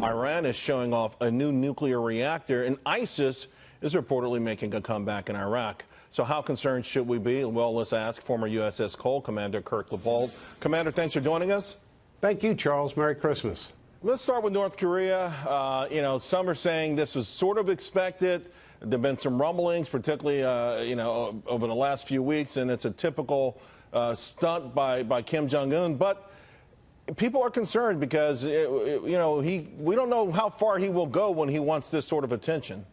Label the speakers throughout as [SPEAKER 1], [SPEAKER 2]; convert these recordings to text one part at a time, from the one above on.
[SPEAKER 1] Iran is showing off a new nuclear reactor, and ISIS is reportedly making a comeback in Iraq. So how concerned should we be? Well, let's ask former U.S.S. Cole Commander Kirk Lippold. Commander, thanks for joining us.
[SPEAKER 2] Thank you, Charles. Merry Christmas.
[SPEAKER 1] Let's start with North Korea. Some are saying this was sort of expected. There have been some rumblings, particularly, over the last few weeks, and it's a typical stunt by Kim Jong-un. But people are concerned because, we don't know how far he will go when he wants this sort of attention.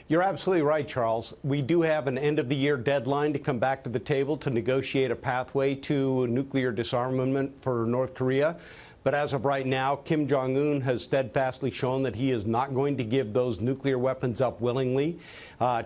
[SPEAKER 2] You're absolutely right, Charles. We do have an end-of-the-year deadline to come back to the table to negotiate a pathway to nuclear disarmament for North Korea. But as of right now, Kim Jong-un has steadfastly shown that he is not going to give those nuclear weapons up willingly.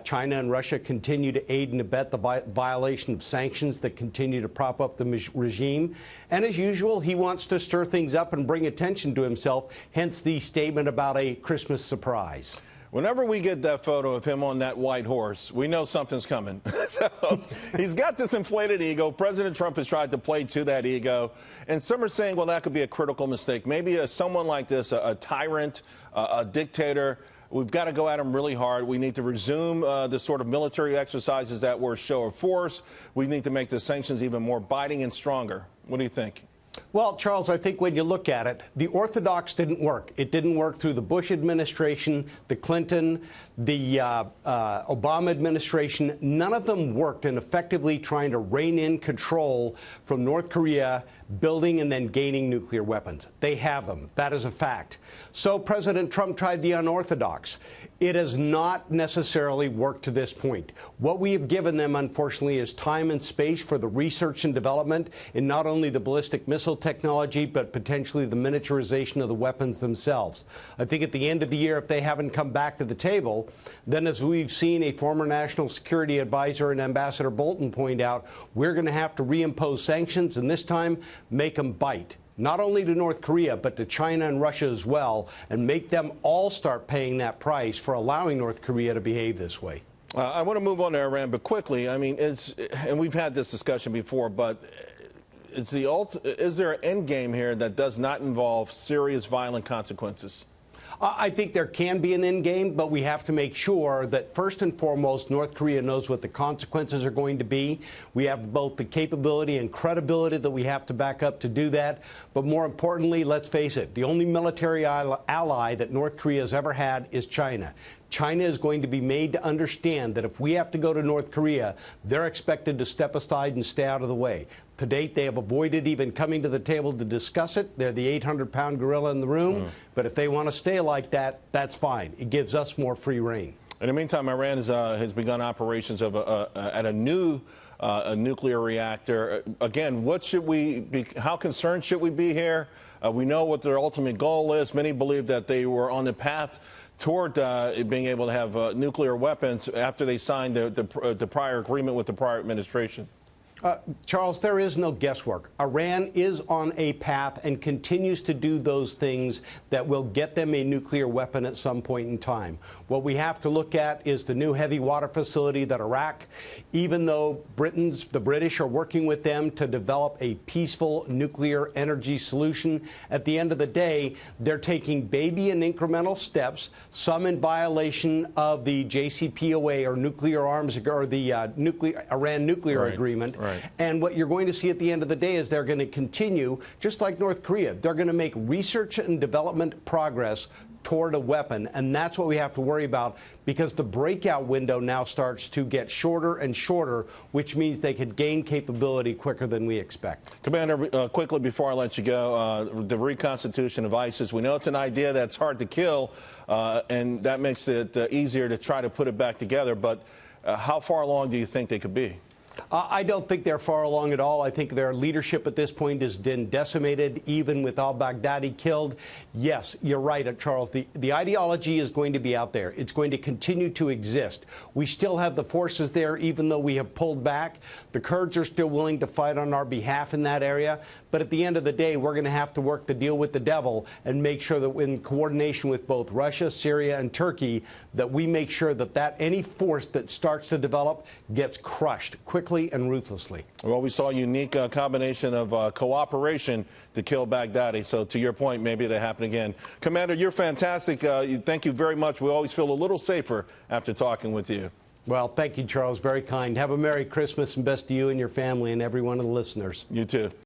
[SPEAKER 2] China and Russia continue to aid and abet the violation of sanctions that continue to prop up the regime. And as usual, he wants to stir things up and bring attention to himself, hence the statement about a Christmas surprise.
[SPEAKER 1] Whenever we get that photo of him on that white horse, we know something's coming. So he's got this inflated ego. President Trump has tried to play to that ego. And some are saying, well, that could be a critical mistake. Maybe someone like this, a tyrant, a dictator, we've got to go at him really hard. We need to resume the sort of military exercises that were a show of force. We need to make the sanctions even more biting and stronger. What do you think?
[SPEAKER 2] Well, Charles, I think when you look at it, the orthodox didn't work. It didn't work through the Bush administration, the Clinton, the Obama administration. None of them worked in effectively trying to rein in control from North Korea building and then gaining nuclear weapons. They have them. That is a fact. So President Trump tried the unorthodox. It has not necessarily worked to this point. What we have given them, unfortunately, is time and space for the research and development in not only the ballistic missile technology, but potentially the miniaturization of the weapons themselves. I think at the end of the year, if they haven't come back to the table, then as we've seen a former national security advisor and Ambassador Bolton point out, we're going to have to reimpose sanctions, and this time make them bite. Not only to North Korea, but to China and Russia as well, and make them all start paying that price for allowing North Korea to behave this way.
[SPEAKER 1] I want to move on to Iran, but quickly, I mean, and we've had this discussion before, but is there an end game here that does not involve serious violent consequences?
[SPEAKER 2] I think there can be an end game, but we have to make sure that first and foremost, North Korea knows what the consequences are going to be. We have both the capability and credibility that we have to back up to do that. But more importantly, let's face it, the only military ally that North Korea has ever had is China. China is going to be made to understand that if we have to go to North Korea, they're expected to step aside and stay out of the way. To date, they have avoided even coming to the table to discuss it. They're the 800-pound gorilla in the room. But if they want to stay like that, that's fine. It gives us more free rein.
[SPEAKER 1] In the meantime, Iran has begun operations of at a new nuclear reactor. Again, what should we be? How concerned should we be here? We know what their ultimate goal is. Many believe that they were on the path toward being able to have nuclear weapons after they signed the prior agreement with the prior administration.
[SPEAKER 2] Charles, there is no guesswork. Iran is on a path and continues to do those things that will get them a nuclear weapon at some point in time. What we have to look at is the new heavy water facility that Iraq, even though the British are working with them to develop a peaceful nuclear energy solution, at the end of the day, they're taking baby and incremental steps, some in violation of the JCPOA or nuclear arms or the Iran nuclear agreement. Right. And what you're going to see at the end of the day is they're going to continue, just like North Korea, they're going to make research and development progress toward a weapon. And that's what we have to worry about, because the breakout window now starts to get shorter and shorter, which means they could gain capability quicker than we expect.
[SPEAKER 1] Commander, quickly before I let you go, the reconstitution of ISIS, we know it's an idea that's hard to kill, and that makes it easier to try to put it back together. But how far along do you think they could be?
[SPEAKER 2] I don't think they're far along at all. I think their leadership at this point has been decimated, even with al-Baghdadi killed. Yes, you're right, Charles. The ideology is going to be out there. It's going to continue to exist. We still have the forces there, even though we have pulled back. The Kurds are still willing to fight on our behalf in that area. But at the end of the day, we're going to have to work the deal with the devil and make sure that in coordination with both Russia, Syria, and Turkey, that we make sure that any force that starts to develop gets crushed quickly quickly and ruthlessly.
[SPEAKER 1] Well, we saw a unique combination of cooperation to kill Baghdadi. So to your point, maybe it'll happen again. Commander, you're fantastic. Thank you very much. We always feel a little safer after talking with you.
[SPEAKER 2] Well, thank you, Charles. Very kind. Have a Merry Christmas and best to you and your family and every one of the listeners.
[SPEAKER 1] You too.